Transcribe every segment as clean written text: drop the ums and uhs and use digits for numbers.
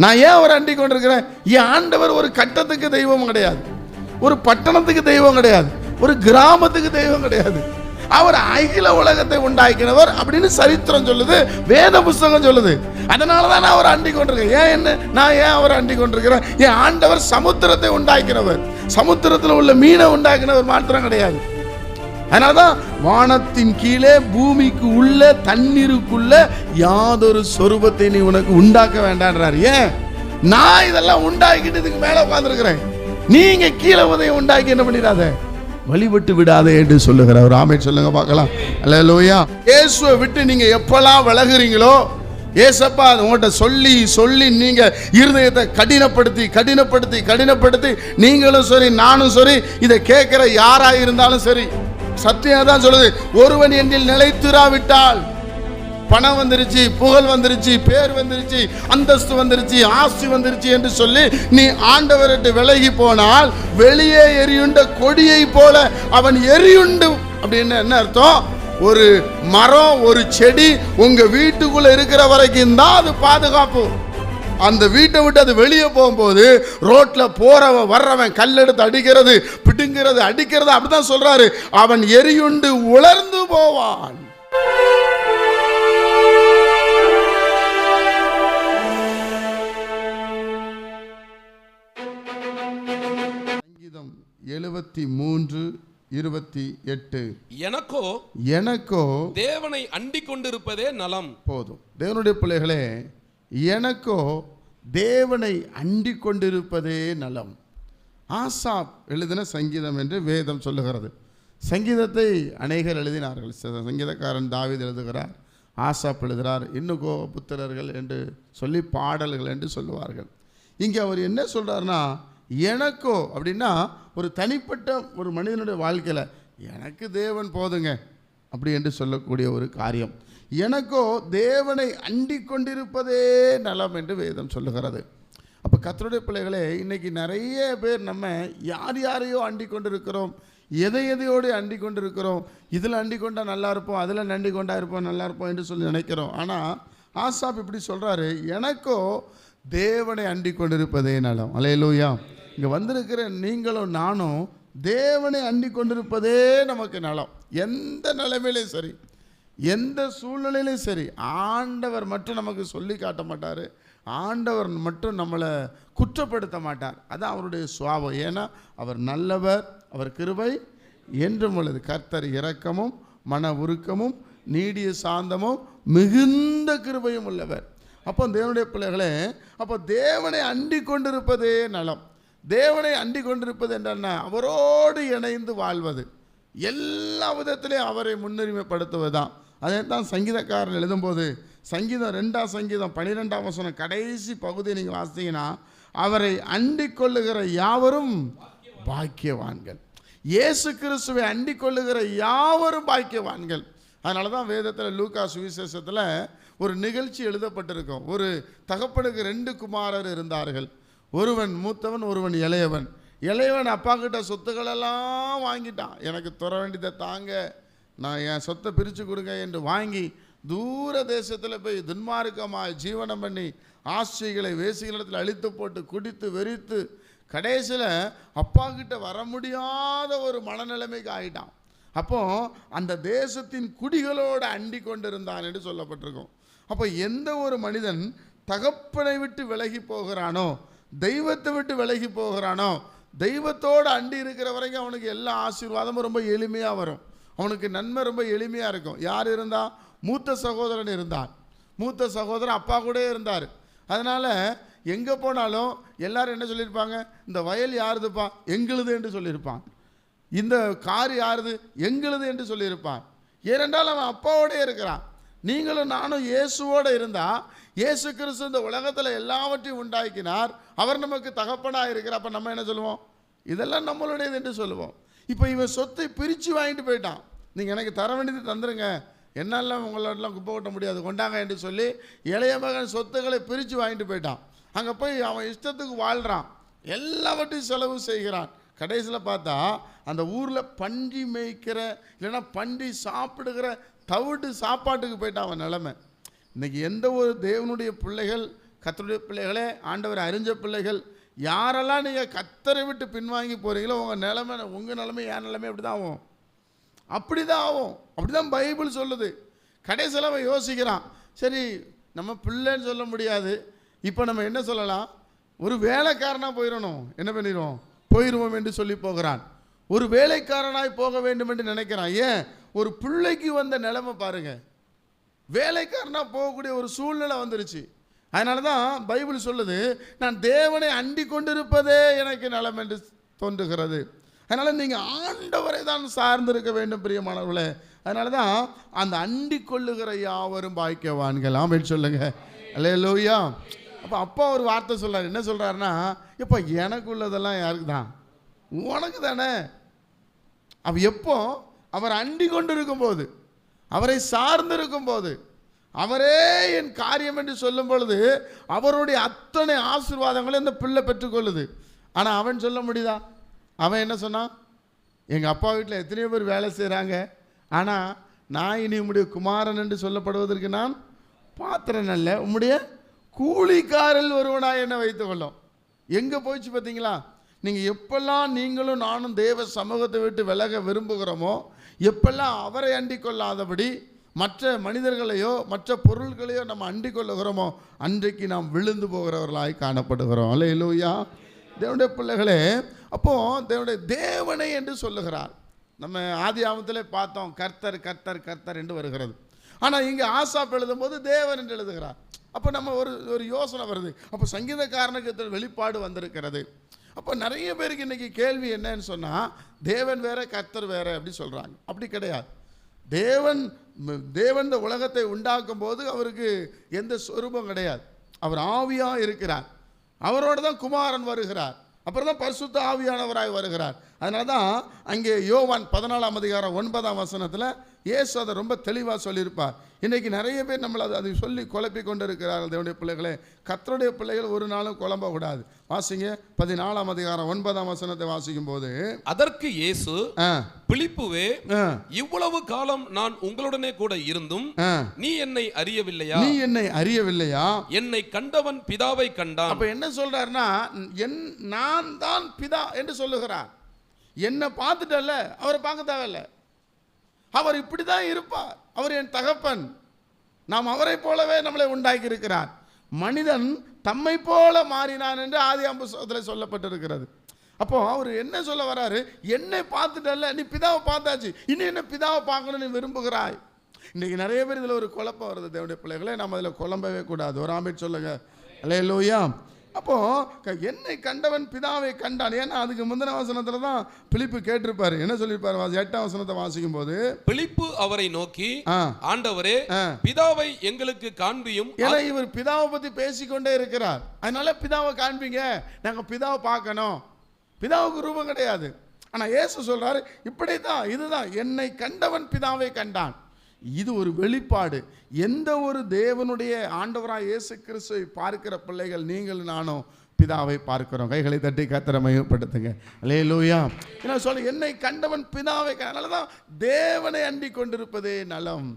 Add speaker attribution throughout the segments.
Speaker 1: நான் ஏன் அவரை அண்டிக் கொண்டிருக்கிறேன்? என் ஆண்டவர் ஒரு கட்டத்துக்கு தெய்வம் கிடையாது, ஒரு பட்டணத்துக்கு தெய்வம் கிடையாது, ஒரு கிராமத்துக்கு தெய்வம் கிடையாது. அவர் அகில உலகத்தை உண்டாக்கினவர் அப்படின்னு சரித்திரம் சொல்லுது, வேத புஸ்தகம் சொல்லுது. அதனாலதான் நான் அவரை அண்டிக் கொண்டிருக்கேன். நான் ஏன் அவரை அண்டிக் கொண்டிருக்கிறேன்? என் ஆண்டவர் சமுத்திரத்தை உண்டாக்கினவர், சமுத்திரத்தில் உள்ள மீனை உண்டாக்கினவர் மாத்திரம் கிடையாது. அதனாலதான் வானத்தின் கீழே பூமிக்கு உள்ள தண்ணீருக்குள்ள யாதொரு சொரூபத்தை நீ உனக்கு உண்டாக்க வேண்டான்றார். ஏன்? நான் இதெல்லாம் உண்டாக்கிட்டு இதுக்கு மேல உட்கார்ந்துருக்கிறேன். நீங்க கீழே உதயம் உண்டாக்கி என்ன பண்ணிடாத, வழிபட்டு விடாதே என்று சொல்லுகிறார். ஆமென் சொல்லுங்க பார்க்கலாம். அல்லேலூயா. இயேசுவை விட்டு நீங்க எப்பெல்லாம் விலகுறீங்களோ, ஏசப்பா உங்கள்கிட்ட சொல்லி சொல்லி நீங்க இருதயத்தை கடினப்படுத்தி நீங்களும் சரி நானும் சரி இதை கேட்கிற யாரா இருந்தாலும் சரி, சத்தியம் தான் சொல்லுது, ஒருவன் என்னில் நிலைத்திராவிட்டால், பணம் வந்துருச்சு, புகழ் வந்துருச்சு, பேர் வந்துருச்சு, அந்தஸ்து வந்துருச்சு, ஆஸ்தி வந்துருச்சு என்று சொல்லி நீ ஆண்டவர்கிட்ட விலகி போனால் வெளியே எரியுண்ட கொடியை போல அவன் எரியுண்டு. அப்படின்னு என்ன அர்த்தம்? ஒரு மரம், ஒரு செடி உங்க வீட்டுக்குள்ள இருக்கிற வரைக்கும் தான் அது பாதுகாப்பு. அந்த வீட்டை விட்டு அது வெளியே போகும்போது ரோட்ல போறவன் வர்றவன் கல்லெடுத்து அடிக்கிறது, பிடுங்கிறது, அடிக்கிறது, அப்படிதான் சொல்றாரு, அவன் எரியுண்டு உலர்ந்து போவான். சங்கீதம் 73:28. எனக்கோ
Speaker 2: தேவனை அண்டிக் கொண்டிருப்பதே நலம்.
Speaker 1: போதும் தேவனுடைய பிள்ளைகளே, எனக்கோ தேவனை அண்டிக் கொண்டிருப்பதே நலம். ஆசாப் எழுதின சங்கீதம் என்று வேதம் சொல்லுகிறது. சங்கீதத்தை அநேகர் எழுதினார்கள். சங்கீதக்காரன் தாவீது எழுதுகிறார், ஆசாப் எழுதுகிறார், இன்னும் புத்திரர்கள் என்று சொல்லி பாடல்கள் என்று சொல்லுவார்கள். இங்கே அவர் என்ன சொல்றாருன்னா, எனக்கோ அப்படின்னா ஒரு தனிப்பட்ட ஒரு மனிதனுடைய வாழ்க்கையில் எனக்கு தேவன் போதுங்க அப்படி என்று சொல்லக்கூடிய ஒரு காரியம். எனக்கோ தேவனை அண்டிக் கொண்டிருப்பதே நலம் என்று வேதம் சொல்லுகிறது. அப்போ கர்த்தருடைய பிள்ளைகளே, இன்னைக்கு நிறைய பேர் நம்ம யாரையோ அண்டிக் கொண்டிருக்கிறோம், எதையோடு அண்டிக் கொண்டிருக்கிறோம். இதில் அண்டிக் கொண்டா நல்லா இருப்போம், அதில் அண்டிக் கொண்டா இருப்போம், நல்லா இருப்போம் என்று சொல்லி நினைக்கிறோம். ஆனால் ஆசாப் இப்படி சொல்கிறாரு, எனக்கோ தேவனை அண்டிக் கொண்டிருப்பதே நலம். அல்லேலூயா. இங்கே வந்திருக்கிற நீங்களும் நானும் தேவனை அண்டிக் கொண்டிருப்பதே நமக்கு நலம். எந்த நிலைமையிலையும் சரி, எந்த சூழ்நிலையிலும் சரி, ஆண்டவர் மட்டும் நமக்கு சொல்லி காட்ட மாட்டார், ஆண்டவர் மட்டும் நம்மளை குற்றப்படுத்த மாட்டார். அதுதான் அவருடைய சுபாவம். ஏன்னா அவர் நல்லவர், அவர் கிருபை என்றும் உள்ளது. கர்த்தர் இரக்கமும் மன உருக்கமும் நீடிய சாந்தமும் மிகுந்த கிருபையும் உள்ளவர். அப்போ தேவனுடைய பிள்ளைகளே, அப்போ தேவனை அண்டிக் கொண்டிருப்பதே நலம். தேவனை அண்டிக் கொண்டிருப்பது என்றால் அவரோடு இணைந்து வாழ்வது, எல்லா விதத்திலையும் அவரை முன்னுரிமைப்படுத்துவதுதான். அதே தான் சங்கீதக்காரன் எழுதும்போது சங்கீதம் 2ஆம் சங்கீதம் 12ஆம் வசனம் கடைசி பகுதியை நீங்கள் வாசித்தீங்கன்னா, அவரை அண்டிக் கொள்ளுகிற யாவரும் பாக்கியவான்கள். இயேசு கிறிஸ்துவை அண்டிக் கொள்ளுகிற யாவரும் பாக்கியவான்கள். அதனால தான் வேதத்தில் லூக்கா சுவிசேஷத்தில் ஒரு நிகழ்ச்சி எழுதப்பட்டிருக்கும். ஒரு தகப்பனுக்கு 2 குமாரர் இருந்தார்கள். ஒருவன் மூத்தவன், ஒருவன் இளையவன். இளையவன் அப்பா கிட்ட சொத்துக்களெல்லாம் வாங்கிட்டான். எனக்கு தர வேண்டியதை தாங்க, நான் என் சொத்தை பிரித்து கொடுங்க என்று வாங்கி தூர தேசத்தில் போய் துன்மார்க்கமாக ஜீவனம் பண்ணி ஆசைகளை வேசிகளிடத்தில் அழித்து போட்டு குடித்து வெறித்து கடைசியில் அப்பா கிட்ட வர முடியாத ஒரு மனநிலைமைக்கு ஆகிட்டான். அப்போ அந்த தேசத்தின் குடிகளோடு அண்டி கொண்டிருந்தான் என்று சொல்லப்பட்டிருக்கும். அப்போ எந்த ஒரு மனிதன் தகப்பனை விட்டு விலகி போகிறானோ, தெய்வத்தை விட்டு விலகி போகிறானோ, தெய்வத்தோடு அண்டி இருக்கிற வரைக்கும் அவனுக்கு எல்லா ஆசீர்வாதமும் ரொம்ப எளிமையாக வரும், அவனுக்கு நன்மை ரொம்ப எளிமையாக இருக்கும். யார் இருந்தா? மூத்த சகோதரன் இருந்தார். மூத்த சகோதரன் அப்பா கூட இருந்தார். அதனால் எங்கே போனாலும் எல்லாரும் என்ன சொல்லியிருப்பாங்க? இந்த வயல் யாருதுப்பா? எங்களுது என்று சொல்லியிருப்பான். இந்த கார் யாருது? எங்களுது என்று சொல்லியிருப்பான். ஏனென்றால் அவன் அப்பாவோடே இருக்கிறான். நீங்களும் நானும் இயேசுவோடு இருந்தால், இயேசு கிறிஸ்து இந்த உலகத்தில் எல்லாவற்றையும் உண்டாக்கினார், அவர் நமக்கு தகப்பனாக இருக்கிறார். அப்போ நம்ம என்ன சொல்லுவோம்? இதெல்லாம் நம்மளுடையது என்று சொல்லுவோம். இப்போ இவன் சொத்தை பிரித்து வாங்கிட்டு போயிட்டான். நீங்கள் எனக்கு தர வேண்டியது தந்துருங்க, என்னெல்லாம் உங்களோடலாம் குப்பை கொட்ட முடியாது, கொண்டாங்க என்று சொல்லி இளைய மகன் சொத்துக்களை பிரித்து வாங்கிட்டு போயிட்டான். அங்கே போய் அவன் இஷ்டத்துக்கு வாழ்கிறான், எல்லாவற்றையும் செலவு செய்கிறான். கடைசியில் பார்த்தா அந்த ஊரில் பன்றி மேய்க்கிற, இல்லைன்னா பன்றி சாப்பிடுகிற தவிட்டு சாப்பாட்டுக்கு போயிட்டான் அவன் நிலைமை. இன்றைக்கி எந்த ஒரு தேவனுடைய பிள்ளைகள் கர்த்தருடைய பிள்ளைகளே, ஆண்டவர் அறிஞ்ச பிள்ளைகள் யாரெல்லாம் நீங்கள் கர்த்தரை விட்டு பின்வாங்கி போகிறீங்களோ உங்கள் நிலைமை என் நிலைமை அப்படி தான் ஆகும். அப்படி தான் ஆகும். அப்படி தான் பைபிள் சொல்லுது. கடைசியில் அவன் யோசிக்கிறான், சரி நம்ம பிள்ளைன்னு சொல்ல முடியாது, இப்போ நம்ம என்ன சொல்லலாம், ஒரு வேலைக்காரனாக போயிடணும், என்ன பண்ணிடுவோம், போயிடுவோம் என்று சொல்லி போகிறான். ஒரு வேலைக்காரனாய் போக வேண்டும் என்று நினைக்கிறான். ஏன், ஒரு பிள்ளைக்கு வந்த நிலைமை பாருங்க, வேலைக்காரனாக போகக்கூடிய ஒரு சூழ்நிலை வந்துருச்சு. அதனால தான் பைபிள் சொல்லுது, நான் தேவனை அண்டி கொண்டிருப்பதே எனக்கு நலம் என்று தோன்றுகிறது. அதனால் நீங்கள் ஆண்டவரை தான் சார்ந்திருக்க வேண்டும் பிரியமானவர்களே. அதனால தான் அந்த அண்டி கொள்ளுகிற யாவரும் பாக்கியவான்கள். ஆமென் சொல்லுங்க. அல்லேலூயா. அப்பா ஒரு வார்த்தை சொல்றாரு. என்ன சொல்றாருன்னா, இப்போ எனக்கு உள்ளதெல்லாம் யாருக்கு தான், உனக்கு தானே. எப்போ அவர் அண்டி கொண்டு இருக்கும் போது, அவரை சார்ந்திருக்கும் போது, அவரே என் காரியம் என்று சொல்லும் பொழுது அவருடைய அத்தனை ஆசீர்வாதங்களை இந்த பிள்ளை பெற்றுக்கொள்ளுது. ஆனால் அவன் சொல்ல முடியுதா? அவன் என்ன சொன்னான், எங்கள் அப்பா வீட்டில் எத்தனையோ பேர் வேலை செய்கிறாங்க, ஆனால் நான் இனி உம்முடைய குமாரன் என்று சொல்லப்படுவதற்கு நான் பாத்திரன் அல்ல, உம்முடைய கூலிக்காரில் ஒருவனாக என்ன வைத்துக் கொள்ளும். எங்கே போயிடுச்சு பார்த்தீங்களா? நீங்கள் எப்பெல்லாம் நீங்களும் நானும் தேவ சமூகத்தை விட்டு விலக விரும்புகிறோமோ, எப்பெல்லாம் அவரை அண்டிக் கொள்ளாதபடி மற்ற மனிதர்களையோ மற்ற பொருள்களையோ நம்ம அண்டிக் கொள்ளுகிறோமோ, அன்றைக்கு நாம் விழுந்து போகிறவர்களாய் காணப்படுகிறோம். அல்லேலூயா. தேவனுடைய பிள்ளைகளே, அப்போது தேவனை என்று சொல்லுகிறார். நம்ம ஆதி ஆகமத்திலே பார்த்தோம், கர்த்தர் கர்த்தர் கர்த்தர் என்று வருகிறது. ஆனால் இங்கே ஆசாப் எழுதும்போது தேவன் என்று எழுதுகிறார். அப்போ நம்ம ஒரு யோசனை வருது, அப்போ சங்கீதக்காரனுக்கு வெளிப்பாடு வந்திருக்கிறது. அப்போ நிறைய பேருக்கு இன்றைக்கி கேள்வி என்னன்னு சொன்னால், தேவன் வேற கர்த்தர் வேற அப்படி சொல்கிறாங்க. அப்படி கிடையாது. தேவன் இந்த உலகத்தை உண்டாக்கும் போது அவருக்கு எந்த சொரூபம் கிடையாது. அவர் ஆவியாக இருக்கிறார். அவரோடு தான் குமாரன் வருகிறார். அப்புறம் தான் பரிசுத்த ஆவியானவராய் வருகிறார். அதனால தான் அங்கே யோவான் 14:9 இயேசு அதை ரொம்ப தெளிவாக சொல்லியிருப்பார். இன்றைக்கி நிறைய பேர் நம்மளை அதை சொல்லி குழப்பி கொண்டு இருக்கிறார்கள். தேவனுடைய பிள்ளைகளே, கர்த்தருடைய பிள்ளைகள் ஒரு நாளும் குழம்பக்கூடாது. வாசிங்க 14:9 வாசிக்கும் போது,
Speaker 2: அதற்கு இயேசு, பிலிப்புவே, இவ்வளவு காலம் நான் உங்களுடனே கூட இருந்தும் நீ என்னை அறியவில்லையா?
Speaker 1: நீ என்னை அறியவில்லையா?
Speaker 2: என்னை கண்டவன் பிதாவை கண்டான்.
Speaker 1: அப்ப என்ன சொல்றாருன்னா, நான் தான் பிதா என்று சொல்லுகிறார். என்னை பார்த்துட்டல்ல, அவரை பார்க்க தேவையில்லை. அவர் இப்படிதான் இருப்பார். அவர் என் தகப்பன். நாம் அவரை போலவே நம்மளை உண்டாக்கி இருக்கிறார். மனிதன் தம்மை போல மாறினான் என்று ஆதியாகம புத்தகத்தில் சொல்லப்பட்டிருக்கிறது. அப்போ அவர் என்ன சொல்ல வராரு, என்னை பார்த்துட்டல்ல, நீ பிதாவை பார்த்தாச்சு, இன்னும் என்ன பிதாவை பார்க்கணும் நீ விரும்புகிறாய். இன்னைக்கு நிறைய பேர் இதில் ஒரு குழப்பம் வருது. தேவனுடைய பிள்ளைகளே, நம்ம அதில் குழம்பவே கூடாது. ஒரு ஆமென் சொல்லுங்க. அல்லேலூயா. அப்போ என்னை கண்டவன் பிதாவை கண்டான். ஏன்னா அதுக்கு முந்தின வசனத்துல தான் பிலிப்பு கேட்டிருப்பாரு. என்ன சொல்லியிருப்பாரு? 8ஆம் வசனத்தை வாசிக்கும் போது,
Speaker 2: பிலிப்பு அவரை நோக்கி, ஆண்டவரே, பிதாவை எங்களுக்கு காண்பியும். ஏன்னா
Speaker 1: இவர் பிதாவை பத்தி பேசிக்கொண்டே இருக்கிறார். அதனால பிதாவை காண்பீங்க, நாங்க பிதாவை பார்க்கணும். பிதாவுக்கு ரூபம் கிடையாது. ஆனா இயேசு சொல்றாரு, இப்படித்தான், இதுதான் என்னை கண்டவன் பிதாவை கண்டான். இது ஒரு வெளிப்பாடு. எந்த ஒரு தேவனுடைய ஆண்டவராக இயேசு கிறிஸ்துவை பார்க்கிற பிள்ளைகள் நீங்கள் நானும் பிதாவை பார்க்கிறோம். கைகளை தட்டி கர்த்தரை மகிமைப்படுத்துங்க. அல்லேலூயா. என்ன சொல்ல, என்னை கண்டவன் பிதாவை. அதனால தான் தேவனை அண்டிக் கொண்டிருப்பதே நலம்.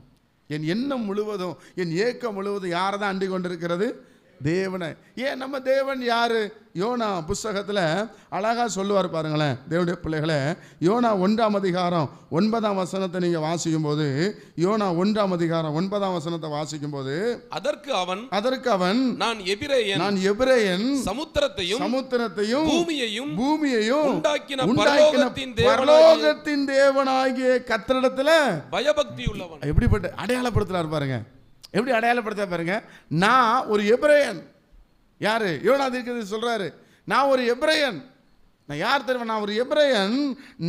Speaker 1: என் எண்ணம் முழுவதும், என் ஏக்கம் முழுவதும் யாரை தான் அண்டிக் கொண்டிருக்கிறது? தேவனை. ஏன் நம்ம தேவன் யாரு? யோனா புஸ்தகத்தில் அழகாக சொல்லுவார் பாருங்களேன். தேவனுடைய பிள்ளைகளை, யோனா 1ஆம் அதிகாரம் 9ஆம் வசனத்தை நீங்கள் வாசிக்கும் போது, யோனா 1ஆம் அதிகாரம் 9ஆம் வசனத்தை வாசிக்கும் போது, அதற்கு அவன் நான் எபிரேயன், சமுத்திரத்தையும் பூமியையும் உண்டாக்கின பரலோகத்தின் தேவனாகிய கர்த்தரிடத்தில் பயபக்தி உள்ளவன். எப்படிப்பட்ட அடையாளப்படுத்துறாரு பாருங்க. எப்படி அடையாளப்படுத்த பாருங்க. நான் ஒரு எபிரேயன். யாரு? யோனா தீர்க்கதரிசி சொல்றாரு, நான் ஒரு எபிரேயன். நான் யார் தெரியுமா? நான் ஒரு எபிரேயன்.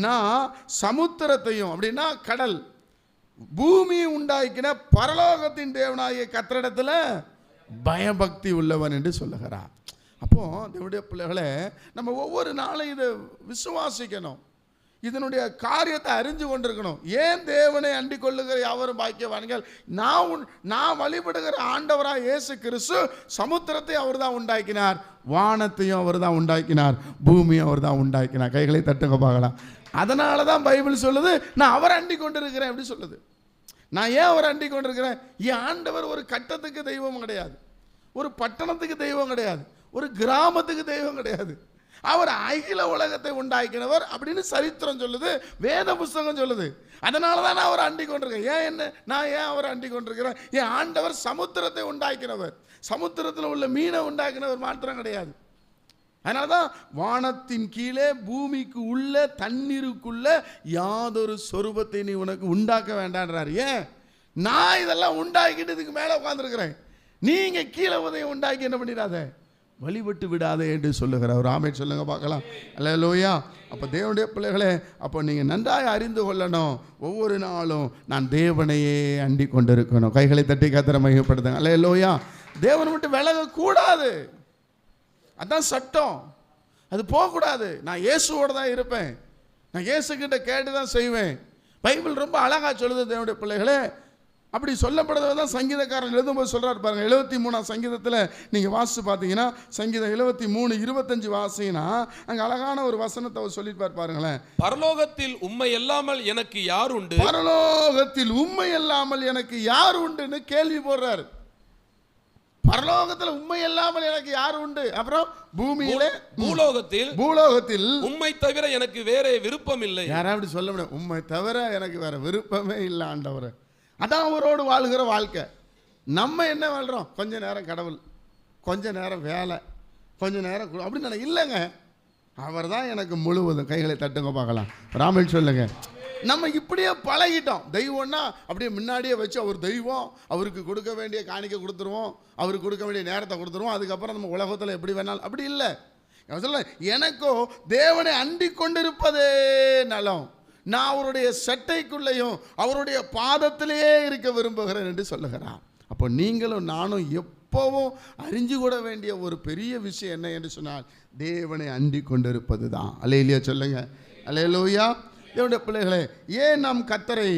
Speaker 1: நான் சமுத்திரத்தையும், அப்படின்னா கடல், பூமியை உண்டாக்கின பரலோகத்தின் தேவனாகிய கர்த்தரிடத்தில் பயபக்தி உள்ளவன் என்று சொல்லுகிறார். அப்போ தேவனுடைய பிள்ளைகளே, நம்ம ஒவ்வொரு நாளும் இதை விசுவாசிக்கணும். இதனுடைய காரியத்தை அறிஞ்சு கொண்டிருக்கணும். ஏன் தேவனை அண்டிக் கொள்ளுகிற யாவரும் பாக்கியவான்கள்? நான் வழிபடுகிற ஆண்டவராக இயேசு கிறிஸ்து சமுத்திரத்தை அவர் தான் உண்டாக்கினார், வானத்தையும் அவர் தான் உண்டாக்கினார், பூமியும் அவர் தான் உண்டாக்கினார். கைகளை தட்டுங்க பார்க்கலாம். அதனால தான் பைபிள் சொல்லுது, நான் அவரை அண்டிக் கொண்டிருக்கிறேன். எப்படி சொல்லுது? நான் ஏன் அவரை அண்டிக் கொண்டிருக்கிறேன்? என் ஆண்டவர் ஒரு கட்டத்துக்கு தெய்வம் கிடையாது. ஒரு பட்டணத்துக்கு தெய்வம் கிடையாது, ஒரு கிராமத்துக்கு தெய்வம் கிடையாது. அவர் அகில உலகத்தை உண்டாக்கினவர் அப்படின்னு சரித்திரம் சொல்லுது, வேத புஸ்தகம் சொல்லுது. அதனால தான் நான் அவரை அண்டிக் கொண்டிருக்கேன். நான் ஏன் அவரை அண்டிக் கொண்டிருக்கிறேன்? என் ஆண்டவர் சமுத்திரத்தை உண்டாக்கினவர், சமுத்திரத்தில் உள்ள மீனை உண்டாக்கினவர் மாத்திரம் கிடையாது. அதனால தான் வானத்தின் கீழே பூமிக்கு உள்ள தண்ணீருக்குள்ள யாதொரு சொரூபத்தை நீ உனக்கு உண்டாக்க வேண்டான்றார். ஏன்? நான் இதெல்லாம் உண்டாக்கிட்டு இதுக்கு மேலே உட்காந்துருக்கிறேன். நீங்க கீழே உதயம் உண்டாக்கி என்ன பண்ணிடாத, வழிபட்டு விடாதே என்று சொல்லுகிறார். ஒரு ஆமென் சொல்லுங்க பார்க்கலாம். அல்லேலூயா. அப்போ தேவனுடைய பிள்ளைகளே, அப்போ நீங்கள் நன்றாக அறிந்து கொள்ளணும், ஒவ்வொரு நாளும் நான் தேவனையே அண்டி கொண்டிருக்கணும். கைகளை தட்டி கர்த்தரை மகிமைப்படுத்துங்க. அல்லேலூயா. தேவனை விட்டு விலகக்கூடாது, அதான் சட்டம். அது போகக்கூடாது. நான் இயேசுவோட தான் இருப்பேன், நான் இயேசுக்கிட்ட கேட்டு தான் செய்வேன். பைபிள் ரொம்ப அழகாக சொல்லுது தேவனுடைய பிள்ளைகளே. அப்படி சொல்லப்படுறது தான் சங்கீதக்காரன் எழுதும்போது சொல்கிறார் பாருங்கள். 73ஆம் சங்கீதத்தில் நீங்கள் வாசித்து பார்த்தீங்கன்னா, சங்கீதம் 73:25 வாசிங்கன்னா அங்கே அழகான ஒரு வசனத்தை அவர் சொல்லியிருப்பார் பாருங்களேன்.
Speaker 2: பரலோகத்தில் உம்மை இல்லாமல் எனக்கு யார் உண்டு,
Speaker 1: பரலோகத்தில் உம்மை இல்லாமல் எனக்கு யார் உண்டுன்னு கேள்வி போடுறார். பரலோகத்தில் உண்மை இல்லாமல் எனக்கு யார் உண்டு? அப்புறம் பூமியிலே பூலோகத்தில்
Speaker 2: உண்மை தவிர எனக்கு வேற விருப்பம் இல்லை.
Speaker 1: யாராவது சொல்ல முடியும்? உண்மை தவிர எனக்கு வேற விருப்பமே இல்லை ஆண்டவரே. அதான் அவரோடு வாழ்கிற வாழ்க்கை. நம்ம என்ன வாழ்றோம்? கொஞ்ச நேரம் கடவுள், கொஞ்ச நேரம் வேலை, கொஞ்ச நேரம் அப்படின்னு இல்லைங்க. அவர் தான் எனக்கு முழுவதும். கைகளை தட்டுங்க பார்க்கலாம். ராமன் சொல்லுங்க. நம்ம இப்படியே பழகிட்டோம். தெய்வம்னா அப்படியே முன்னாடியே வச்சு அவர் தெய்வம், அவருக்கு கொடுக்க வேண்டிய காணிக்கை கொடுத்துருவோம், அவருக்கு கொடுக்க வேண்டிய நேரத்தை கொடுத்துருவோம், அதுக்கப்புறம் நம்ம உலகத்தில் எப்படி வேணாலும். அப்படி இல்லை. சொல்ல எனக்கோ தேவனை அண்டிக் கொண்டிருப்பதே நலம், நான் அவருடைய சட்டைக்குள்ளேயும் அவருடைய பாதத்திலேயே இருக்க விரும்புகிறேன் என்று சொல்லுகிறார். அப்போ நீங்களும் நானும் எப்போவும் அறிஞ்சு கூட வேண்டிய ஒரு பெரிய விஷயம் என்ன என்று சொன்னால், தேவனை அண்டிக் கொண்டிருப்பது தான். அல்லேலூயா சொல்லுங்க. அல்லேலூயா. தேவனுடைய பிள்ளைகளே, ஏன் நாம் கர்த்தரை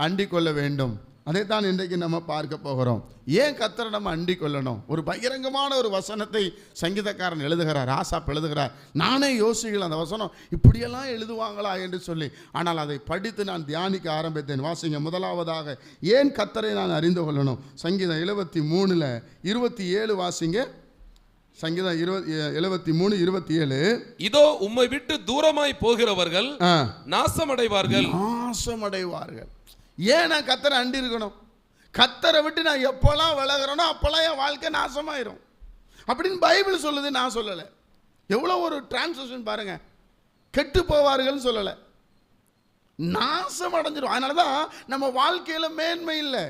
Speaker 1: அண்டிக் கொள்ள வேண்டும்? அதைத்தான் இன்றைக்கு நம்ம பார்க்க போகிறோம். ஏன் கர்த்தரை நம்ம அண்டிக் கொள்ளணும்? ஒரு பகிரங்கமான ஒரு வசனத்தை சங்கீதக்காரன் எழுதுகிறார், ஆசாப் எழுதுகிறார். நானே யோசிக்கல அந்த வசனம் இப்படியெல்லாம் எழுதுவாங்களா என்று சொல்லி. ஆனால் அதை படித்து நான் தியானிக்க ஆரம்பித்தேன். வாசிங்க. முதலாவதாக ஏன் கர்த்தரை நான் அறிந்து கொள்ளணும்? சங்கீதம் 73:27 வாசிங்க. சங்கீதம் 73:27.
Speaker 2: இதோ உம்மை விட்டு தூரமாய் போகிறவர்கள் நாசமடைவார்கள்.
Speaker 1: நாசமடைவார்கள். ஏன் நான் கர்த்தரை அண்டி இருக்கணும்? கர்த்தரை விட்டு நான் எப்போல்லாம் விலகிறேனோ அப்போல்லாம் என் வாழ்க்கை நாசமாயிரும் அப்படின்னு பைபிள் சொல்லுது, நான் சொல்லலை. எவ்வளோ ஒரு டிரான்ஸ்லேஷன் பாருங்க. கெட்டு போவார்கள் சொல்லலை, நாசம் அடைஞ்சிடும். அதனால தான் நம்ம வாழ்க்கையில் மேன்மை இல்லை.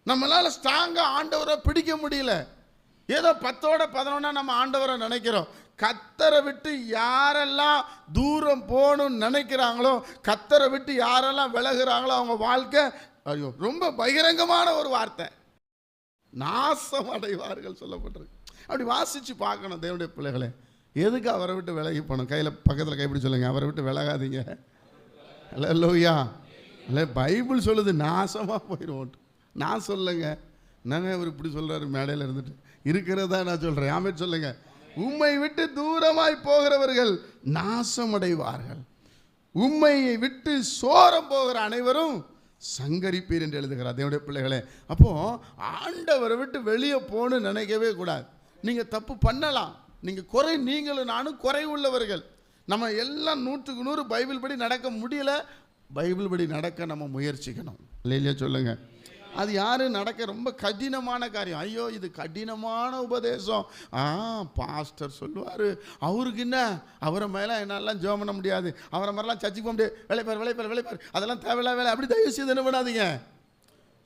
Speaker 1: நம்மளால் ஸ்ட்ராங்காக ஆண்டவரை பிடிக்க முடியல. ஏதோ 10ஓட 11 நம்ம ஆண்டவரை நினைக்கிறோம். கர்த்தரை விட்டு யாரெல்லாம் தூரம் போகணும்னு நினைக்கிறாங்களோ, கர்த்தரை விட்டு யாரெல்லாம் விலகுறாங்களோ அவங்க வாழ்க்கை ஐயோ ரொம்ப பகிரங்கமான ஒரு வார்த்தை, நாசம் அடைவார்கள் சொல்லப்பட்டிருக்கு. அப்படி வாசித்து பார்க்கணும் தேவனுடைய பிள்ளைகளே. எதுக்கு அவரை விட்டு விலகி போகணும்? கையில் பக்கத்தில் கைப்பிடி சொல்லுங்க, அவரை விட்டு விலகாதீங்க. அல்லேலூயா. இல்லை பைபிள் சொல்லுது நாசமாக போயிடுவோம். நான் சொல்லுங்க, என்னங்க இவர் இப்படி சொல்கிறாரு மேடையில் இருந்துட்டு? இருக்கிறதா நான் சொல்கிறேன். ஆமென் சொல்லுங்க. உம்மை விட்டு தூரமாய் போகிறவர்கள் நாசமடைவார்கள், உம்மையை விட்டு சோரம் போகிற அனைவரும் சங்கரிப்பீர் என்று எழுதுகிறார் தேவனுடைய பிள்ளைகளே. அப்போ ஆண்டவரை விட்டு வெளியே போகணும்னு நினைக்கவே கூடாது. நீங்கள் தப்பு பண்ணலாம், நீங்களும் நானும் குறை உள்ளவர்கள். நம்ம எல்லாம் 100க்கு 100 பைபிள் படி நடக்க முடியல. பைபிள் படி நடக்க நம்ம முயற்சிக்கணும். இல்லையா சொல்லுங்க. அது யாரு நடக்க ரொம்ப கடினமான காரியம். ஐயோ இது கடினமான உபதேசம். பாஸ்டர் சொல்லுவார், அவருக்கு என்ன, அவரை மேலே என்னெல்லாம் ஜெபம் பண்ண முடியாது, அவரை மாதிரிலாம் சர்ச்சுக்கு போக முடியாது, வேலைப்பார் அதெல்லாம் தேவையில்ல வேலை, அப்படி தயவு செய்து என்ன பண்ணாதீங்க,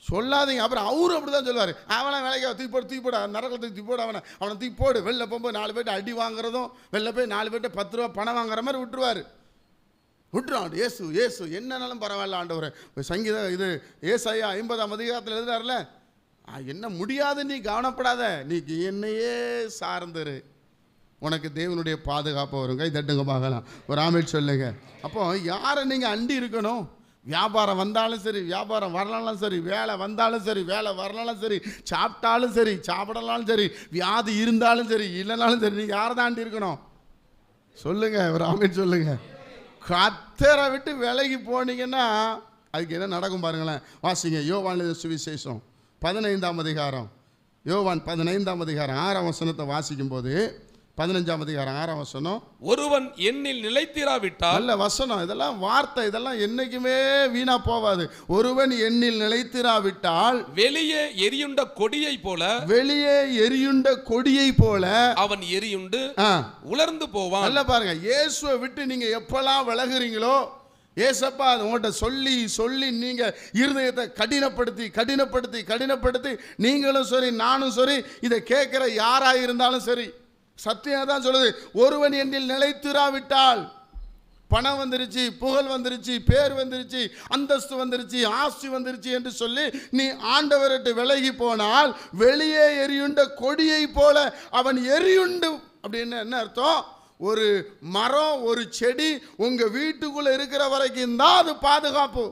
Speaker 1: சொல்லாதீங்க. அப்புறம் அவரும் அப்படி தான் சொல்லுவார், அவனை வேலைக்கு தூக்கி போட நரகத்துக்கு தூக்கி போடு, அவனை தூக்கி போடு. வெளில போகும்போது 4 பேர்ட்ட அடி வாங்குறதும், வெளில போய் 4 பேர்ட்ட 10 ரூபா பணம் வாங்குற மாதிரி விட்டுருவார். ஏசு என்னன்னாலும் பரவாயில்ல ஆண்டவரே. சங்கீதம் இது ஏசாயா 50ஆம் அதிகாரத்தில் எழுதுறாருல, என்ன முடியாது நீ கவனப்படாத, நீ என்னையே சார்ந்துரு, உனக்கு தேவனுடைய பாதுகாப்பு வரும். கை தட்டுங்க பார்க்கலாம். ஒரு ஆமென் சொல்லுங்க. அப்போ யாரை நீங்கள் அண்டி இருக்கணும்? வியாபாரம் வந்தாலும் சரி, வியாபாரம் வரலாலும் சரி, வேலை வந்தாலும் சரி, வேலை வரலாலும் சரி, சாப்பிட்டாலும் சரி, சாப்பிடலாலும் சரி, வியாதி இருந்தாலும் சரி, இல்லைனாலும் சரி, நீங்கள் யாரை தான் அண்டி இருக்கணும்? சொல்லுங்க. ஒரு ஆமென் சொல்லுங்க. கர்த்தரை விட்டு விலகி போனீங்கன்னா அதுக்கு என்ன நடக்கும் பாருங்களேன். வாசிங்க. யோவான் எழுதின சுவிசேஷம் 15ஆம் அதிகாரம் யோவான் 15ஆம் அதிகாரம் 6ஆம் வசனத்தை வாசிக்கும் போது 15ஆம் அதிகாரம் 6ஆம் வசனம்,
Speaker 2: ஒருவன் என்னில் நிலைத்திராவிட்டால்,
Speaker 1: நல்ல வசனம், இதெல்லாம் வார்த்தை, இதெல்லாம் என்னைக்குமே வீணா போவாது. ஒருவன் என்னில் நிலைத்திராவிட்டால்
Speaker 2: வெளியே எரியுண்ட கொடியை போல,
Speaker 1: வெளியே எரியுண்ட கொடியை போல
Speaker 2: அவன் எரியுண்டு உலர்ந்து போவான்.
Speaker 1: நல்ல பாருங்க, இயேசுவை விட்டு நீங்க எப்பெல்லாம் விலகுறீங்களோ, ஏசப்பா உங்கள்கிட்ட சொல்லி சொல்லி நீங்க இருதயத்தை கடினப்படுத்தி நீங்களும் சரி நானும் சரி இதை கேட்கிற யாரா இருந்தாலும் சரி, சத்தியம் தான் சொல்லுது, ஒருவன் என்னில் நிலைத்திராவிட்டால், பணம் வந்துருச்சு, புகழ் வந்துருச்சு, பேர் வந்துருச்சு, அந்தஸ்து வந்துருச்சு, ஆஸ்தி வந்துருச்சு என்று சொல்லி நீ ஆண்டவர்கிட்ட விலகி போனால் வெளியே எரியுண்ட கொடியை போல அவன் எரியுண்டு. அப்படின்னு என்ன அர்த்தம்? ஒரு மரம், ஒரு செடி உங்க வீட்டுக்குள்ள இருக்கிற வரைக்கும் தான் அது பாதுகாப்பு,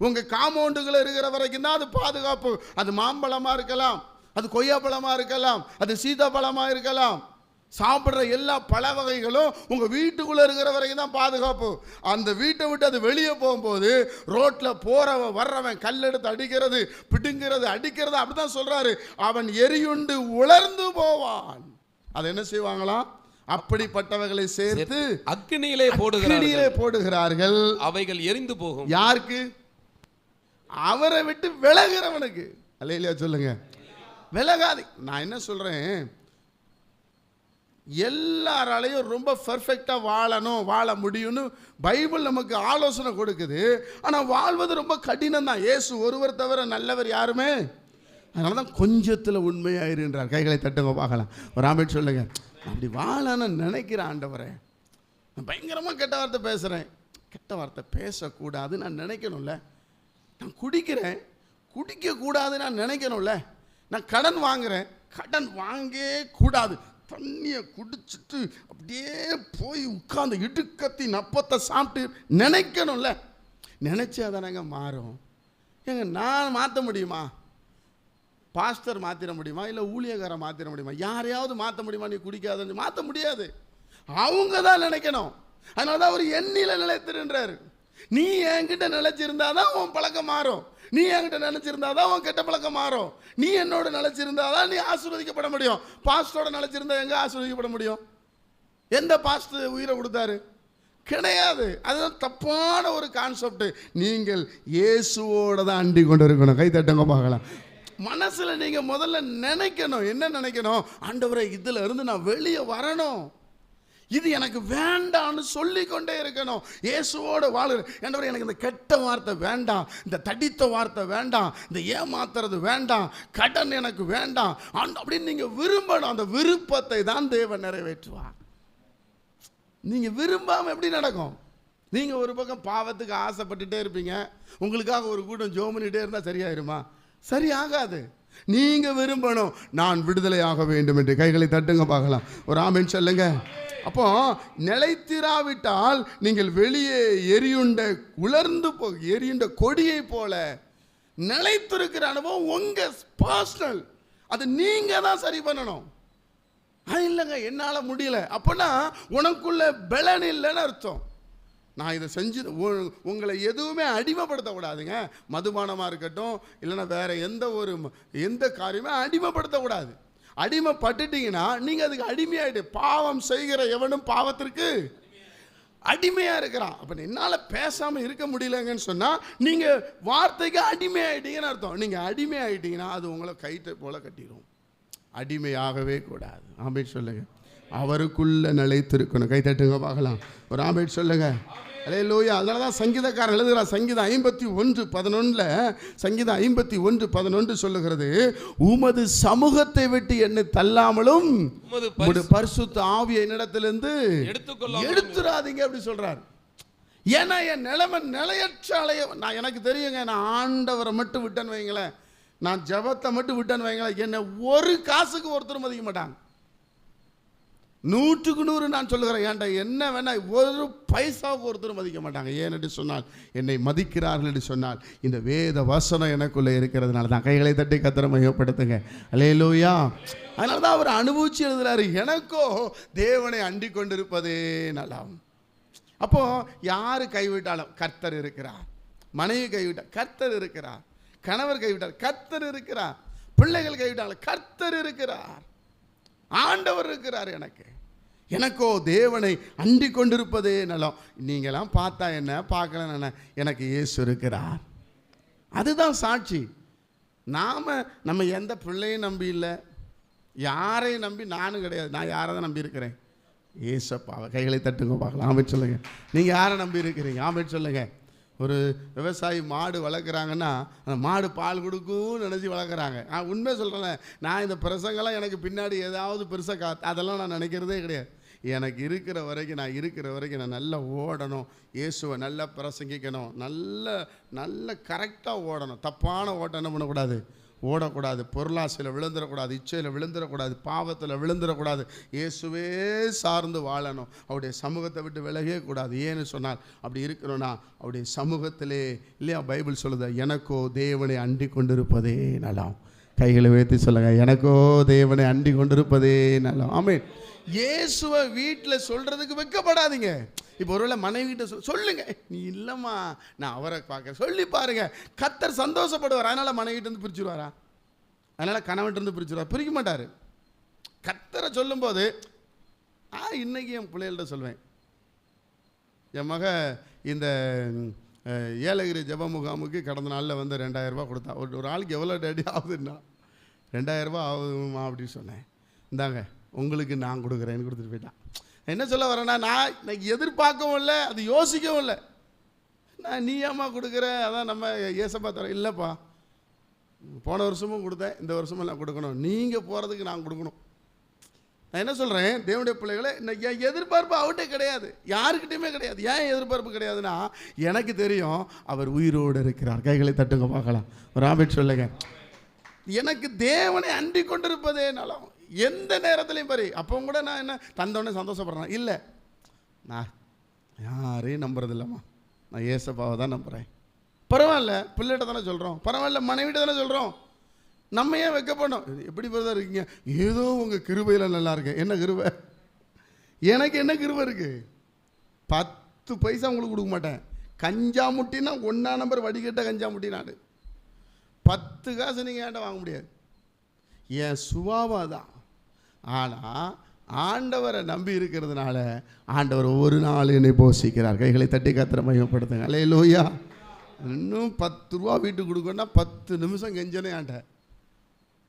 Speaker 1: உங்க காம்பவுண்டுக்குள்ள இருக்கிற வரைக்கும் தான் அது பாதுகாப்பு. அது மாம்பழமா இருக்கலாம், அது கொய்யாப்பழமா இருக்கலாம், அது சீதாப்பழமா இருக்கலாம், சாப்பிட்ற எல்லா பழ வகைகளும் உங்க வீட்டுக்குள்ள இருக்கிற வரைக்கும் தான் பாதுகாப்பு. அந்த வீட்டை விட்டு அது வெளியே போகும்போது ரோட்ல போறவன் வர்றவன் கல்லெடுத்து அடிக்கிறது, பிடுங்கிறது, அடிக்கிறது, அப்படிதான் சொல்றாரு, அவன் எரியுண்டு உலர்ந்து போவான். அதை என்ன செய்வாங்களாம்? அப்படிப்பட்டவர்களை சேர்த்து
Speaker 2: அக்கினியிலே
Speaker 1: போடுகிறார்கள்,
Speaker 2: அவைகள் எரிந்து போகும்.
Speaker 1: யாருக்கு? அவரை விட்டு விலகிறவனுக்கு. அல்லேலூயா சொல்லுங்க. விலகாது. நான் என்ன சொல்றேன், எல்லாராலையும் ரொம்ப பெர்ஃபெக்டா வாழணும், வாழ முடியும்னு பைபிள் நமக்கு ஆலோசனை கொடுக்குது. ஆனா வாழ்வது ரொம்ப கடினம் தான். இயேசு ஒருவர் தவிர நல்லவர் யாருமே. அதனால தான் கொஞ்சத்தில் உண்மையாயிருன்றார். கைகளை தட்டுங்க பார்க்கலாம். ஒரு ஆமென் சொல்லுங்க. அப்படி வாழன்னு நினைக்கிற ஆண்டவரே, நான் பயங்கரமாக கெட்ட வார்த்தை பேசுகிறேன், கெட்ட வார்த்தை பேசக்கூடாது நான் நினைக்கணும்ல. நான் குடிக்கிறேன், குடிக்கக்கூடாது நான் நினைக்கணும்ல. நான் கடன் வாங்குறேன், கடன் வாங்கே கூடாது, தண்ணியை குடிச்சிட்டு அப்படியே போய் உட்காந்து இடுக்கத்தி நப்பத்தை சாப்பிட்டு நினைக்கணும்ல. நினச்சா தானேங்க மாறும். ஏங்க நான் மாற்ற முடியுமா? பாஸ்டர் மாற்றிட முடியுமா? இல்லை ஊழியக்காரன் மாற்றிட முடியுமா? யாரையாவது மாற்ற முடியுமா? நீ குடிக்காத மாற்ற முடியாது. அவங்க தான் நினைக்கணும். அதனால தான் அவர் எண்ணில நிலைத்திருன்றார். நீ என்கிட்ட நிலைச்சிருந்தாதான் உன் பழக்கம் மாறும், நீ என்கிட்ட நினைச்சிருந்தாதான் உன் கெட்ட பழக்கம் மாறும், நீ என்னோட நிலைச்சிருந்தாதான் நீ ஆசீர்வதிக்கப்பட முடியும். பாஸ்டரோட நிலைச்சிருந்தா எங்க ஆசீர்வதிக்கப்பட முடியும்? எந்த பாஸ்டர் உயிரை கொடுத்தாரு? கிடையாது. அதுதான் தப்பான ஒரு கான்செப்ட். நீங்கள் இயேசுவோட தான் அண்டி கொண்டு இருக்கணும். கை தட்டுங்க பார்க்கலாம். மனசுல நீங்க முதல்ல நினைக்கணும். என்ன நினைக்கணும்? ஆண்டவரே, இதுல இருந்து நான் வெளியே வரணும், இது எனக்கு வேண்டாம்னு சொல்லிக்கொண்டே இருக்கணும். இயேசுவோட வாழ. ஆண்டவரே, எனக்கு இந்த கெட்ட வார்த்தை வேண்டாம், இந்த தடித்த வார்த்தை வேண்டாம், இந்த ஏமாத்துறது வேண்டாம், கடன் எனக்கு வேண்டாம் அப்படின்னு நீங்க விரும்பணும். அந்த விருப்பத்தை தான் தேவன் நிறைவேற்றுவார். நீங்க விரும்பாம எப்படி நடக்கும்? நீங்க ஒரு பக்கம் பாவத்துக்கு ஆசைப்பட்டுட்டே இருப்பீங்க, உங்களுக்காக ஒரு கூட்டம் ஜெபம் பண்ணிட்டே இருந்தா சரியாயிருமா? சரியாகாது. நீங்க விரும்பணும், நான் விடுதலை ஆக வேண்டும் என்று. கைகளை தட்டுங்க பார்க்கலாம். ஒரு ஆமென் சொல்லுங்க. அப்போ நிலைத்திராவிட்டால் நீங்கள் வெளியே எரியுண்ட கொடியை போல நிலைத்திருக்கிற அனுபவம் உங்க பர்சனல். அது நீங்க தான் சரி பண்ணணும். இல்லைங்க என்னால முடியல அப்படின்னா உனக்குள்ள பலன் இல்லைன்னு அர்த்தம். நான் இதை செஞ்சு உங்களை எதுவுமே அடிமைப்படுத்தக்கூடாதுங்க. மதுபானமாக இருக்கட்டும், இல்லைன்னா வேற எந்த காரியமே அடிமைப்படுத்தக்கூடாது. அடிமைப்பட்டுட்டீங்கன்னா நீங்கள் அதுக்கு அடிமையாயிட்டு. பாவம் செய்கிற எவனும் பாவத்திற்கு அடிமையாக இருக்கிறான். அப்போ என்னால் பேசாமல் இருக்க முடியலங்கன்னு சொன்னால் நீங்கள் வார்த்தைக்கு அடிமையாயிட்டீங்கன்னு அர்த்தம். நீங்கள் அடிமையாயிட்டீங்கன்னா அது உங்களை கயிற்றை போல கட்டிடும். அடிமையாகவே கூடாது. ஆமென் சொல்லுங்க. அவருக்குள்ள நிலைத்திருக்கணும். கை தட்டுங்க பார்க்கலாம். ஒரு ஆமென் சொல்லுங்க. அல்லேலூயா. அதனால தான் சங்கீதக்காரன் எழுதுகிறார். சங்கீதம் 51:11 சங்கீதம் 51:11 சொல்லுகிறது, உமது சமூகத்தை விட்டு என்னை தள்ளாமலும் உமது பரிசுத்த ஆவியை என்னிடத்திலிருந்து எடுத்துறாதீங்க அப்படி சொல்றார். ஏன்னா என் நிலைமை நிலையற்ற அலைய. நான் எனக்கு தெரியுங்க, நான் ஆண்டவரை மட்டும் விட்டேன்னு வைங்களேன், நான் ஜெபத்தை மட்டும் விட்டேன்னு வைங்களேன், என்னை ஒரு காசுக்கு ஒருத்தர் மதிக்க மாட்டாங்க. 100க்கு 100 நான் சொல்லுகிறேன். ஏன்டா என்ன வேணா, ஒரு பைசாவுக்கு ஒருத்தர் மதிக்க மாட்டாங்க. ஏன்னு சொன்னால் என்னை மதிக்கிறார்கள் என்று சொன்னால் இந்த வேத வசனம் எனக்குள்ளே இருக்கிறதுனால தான். கைகளை தட்டி கர்த்தரை மகிமைப்படுத்துங்க. அல்லேலூயா. அதனால தான் அவர் அனுபவிச்சு எழுதுறாரு, எனக்கோ தேவனை அண்டி கொண்டிருப்பதே நலம். அப்போ யாரு கைவிட்டாலும் கர்த்தர் இருக்கிறார். மனைவி கைவிட்டார், கர்த்தர் இருக்கிறார். கணவர் கைவிட்டார், கர்த்தர் இருக்கிறார். பிள்ளைகள் கைவிட்டாலும் கர்த்தர் இருக்கிறார், ஆண்டவர் இருக்கிறார். எனக்கோ தேவனை அண்டி கொண்டிருப்பதே நலம். நீங்களாம் பார்த்தா என்ன, பார்க்கல என்ன, எனக்கு இயேசு இருக்கிறார். அதுதான் சாட்சி. நம்ம எந்த பிள்ளையும் நம்பி இல்லை, யாரையும் நம்பி நானும் கிடையாது. நான் யாரை தான் நம்பி இருக்கிறேன்? ஏசப்பாவை. கைகளை தட்டுங்க பார்க்கலாம். ஆமென் சொல்லுங்கள். நீங்கள் யாரை நம்பி இருக்கிறீங்க? ஆமென் சொல்லுங்கள். ஒரு விவசாயி மாடு வளர்க்குறாங்கன்னா அந்த மாடு பால் கொடுக்கும்னு நினச்சி வளர்க்குறாங்க. நான் உண்மை சொல்கிறேன், நான் இந்த பிரசங்கெல்லாம் எனக்கு பின்னாடி ஏதாவது பெருசாக அதெல்லாம் நான் நினைக்கிறதே கிடையாது. எனக்கு இருக்கிற வரைக்கும் நான் நல்லா ஓடணும், இயேசுவை நல்லா பிரசங்கிக்கணும், நல்ல கரெக்டாக ஓடணும். தப்பான ஓட்டம் என்ன பண்ணக்கூடாது? ஓடக்கூடாது. பொருளாசையில் விழுந்துடக்கூடாது, இச்சையில் விழுந்துடக்கூடாது, பாவத்தில் விழுந்துடக்கூடாது. இயேசுவே சார்ந்து வாழணும். அவருடைய சமூகத்தை விட்டு விலகவே கூடாது. ஏன்னு சொன்னால் அப்படி இருக்கணும்னா அவருடைய சமூகத்திலே இல்லையா பைபிள் சொல்லுது, எனக்கோ தேவனை அண்டி கொண்டிருப்பதே நலம். கைகளை உயர்த்தி சொல்லுங்க, எனக்கோ தேவனை அண்டி கொண்டிருப்பதே நலம். ஆமென். இயேசுவை வீட்டில் சொல்கிறதுக்கு வெட்கப்படாதீங்க. இப்போ ஒருவேளை மனைவிகிட்ட சொல்லுங்க, நீ இல்லைம்மா நான் அவரை பார்க்குறேன் சொல்லி பாருங்க, கர்த்தர் சந்தோஷப்படுவார். அதனால் மனைவிட்டு பிரிச்சுருவாரா? அதனால் கணவன்ட்டு பிரிச்சுருவார்? பிரிக்க மாட்டார். கர்த்தரை சொல்லும்போது இன்னைக்கு என் பிள்ளைகள்கிட்ட சொல்வேன், என் மக இந்த ஏலகிரி ஜெப முகாமுக்கு கடந்த நாளில் வந்து 2000 ரூபா கொடுத்தா. ஒரு ஆளுக்கு எவ்வளோ டேடி ஆகுதுன்னா 2000 ரூபா ஆகுதுமா அப்படின்னு சொன்னேன். இந்தாங்க உங்களுக்கு நான் கொடுக்குறேன்னு கொடுத்துட்டு போயிட்டான். என்ன சொல்ல வரேன்னா, நான் எதிர்பார்க்கவும் இல்லை, அது யோசிக்கவும் இல்லை. நான் நீ ஏம்மா கொடுக்குற, அதான் நம்ம ஏசப்பா தர. இல்லைப்பா, போன வருஷமும் கொடுத்தேன், இந்த வருஷமும் நான் கொடுக்கணும், நீங்கள் போகிறதுக்கு நான் கொடுக்கணும். நான் என்ன சொல்கிறேன், தேவனுடைய பிள்ளைகளை என் எதிர்பார்ப்பு அவர்கிட்ட கிடையாது, யாருக்கிட்டையுமே கிடையாது. ஏன் எதிர்பார்ப்பு கிடையாதுன்னா, எனக்கு தெரியும் அவர் உயிரோடு இருக்கிறார். கைகளை தட்டுங்க பார்க்கலாம். ஒரு ஆபீட் சொல்லுங்க, எனக்கு தேவனை அண்டி கொண்டிருப்பதே நலம். எந்த நேரத்துலையும் பாரு. அப்போ கூட நான் என்ன தந்தோடனே சந்தோஷப்படுறேன் இல்லை, நான் யாரையும் நம்புறதில்லம்மா, நான் ஏசப்பாவை தான் நம்புகிறேன். பரவாயில்ல, பிள்ளைகிட்ட தானே சொல்கிறோம், பரவாயில்ல மனைவிட்ட தானே சொல்கிறோம். நம்ம ஏன் வைக்கப்படணும்? எப்படி தான் இருக்கீங்க? ஏதோ உங்கள் கிருபையில் நல்லா இருக்கேன். என்ன கிருபை? எனக்கு என்ன கிருபை இருக்குது? 10 பைசா உங்களுக்கு கொடுக்க மாட்டேன். கஞ்சா முட்டினா 1ஆம் நம்பர் வடிகட்ட கஞ்சா முட்டி நாடு. 10 காசு நீங்கள் ஏன்ட்ட வாங்க முடியாது. என் சுபாவம் தான். ஆனால் ஆண்டவரை நம்பி இருக்கிறதுனால ஆண்டவர் ஒரு நாள் என்னை போஷிக்கிறார். கைகளை தட்டி கர்த்தரை மகிமைப்படுத்துங்க. அல்லேலூயா. இன்னும் 10 ரூபா வீட்டுக்கு கொடுக்கணும்னா 10 நிமிஷம் கெஞ்சனே ஆண்ட.